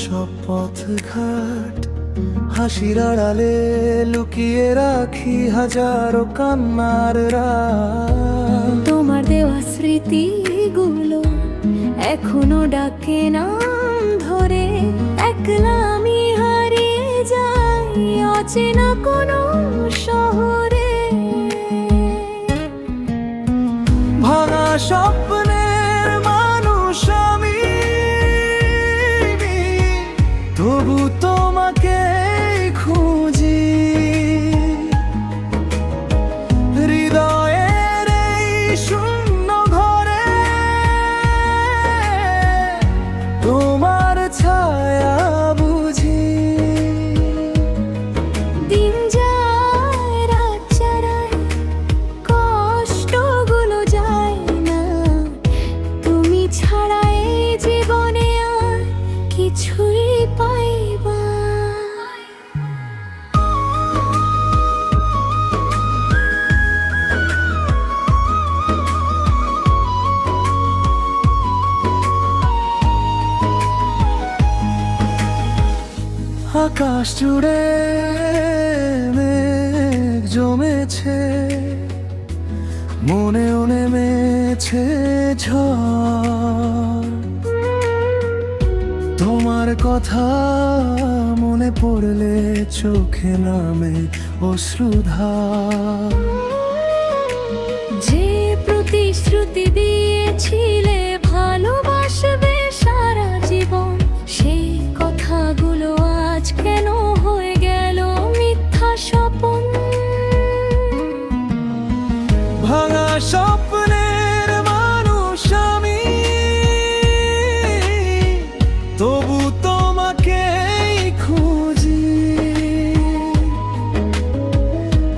সব পথ ঘাট, হাসির আড়ালে লুকিয়ে রাখি হাজারো কান্নার রাত। তোমার দেওয়া স্মৃতিগুলো এখনো ডাকে নাম ধরে, একলা আমি হারিয়ে যাই অচেনা কোনো শহরে। ভাঙা স্বপ্নের মানুষ আমি, তবু তোমাকে খুঁজি। হৃদয়ের এই শূন্য ঘরে তোমার ছায়া বুঝি। দিন যায় রাত চারায়, কষ্টগুলো যায় না, তুমি ছাড়া এই জীবনে আর কিছুই পাইবা। আকাশ জুড়ে মেঘ জমেছে, মনেও নেমেছে ঝড়। তোমার কথা মনে পড়লে চোখে নামে অশ্রুধার। যে প্রতিশ্রুতি দিয়েছিলে ভালোবাসবে সারা জীবন, সেই কথাগুলো আজ কেন হয়ে গেল মিথ্যা স্বপন। ভাঙা স্বপ্নের মানুষ আমি, তবু তোমাকে খুঁজি।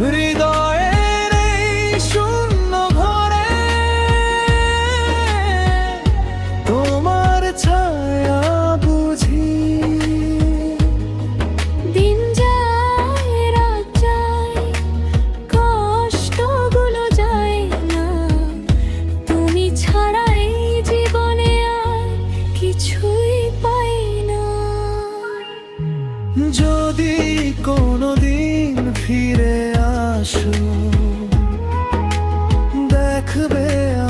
হৃদয়ের এই শূন্য ঘরে তোমার ছায়া বুঝি। দিন যায় রাত যায়, কষ্টগুলো যায় না, তুমি ছাড়া এই জীবনে আর কিছুই পাই না। যদি কোনোদিন ফিরে আসো, দেখবে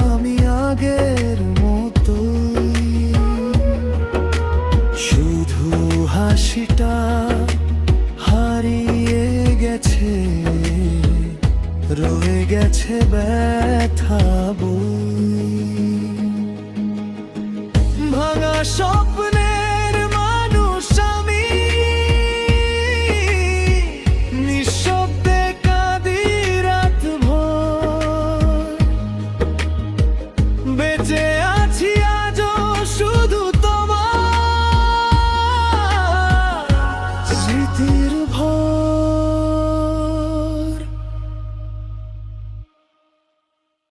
আমি আগের মতোই, শুধু হাসিটা হারিয়ে গেছে, রয়ে গেছে ব্যথা বই। ভাঙা স্বপ্ন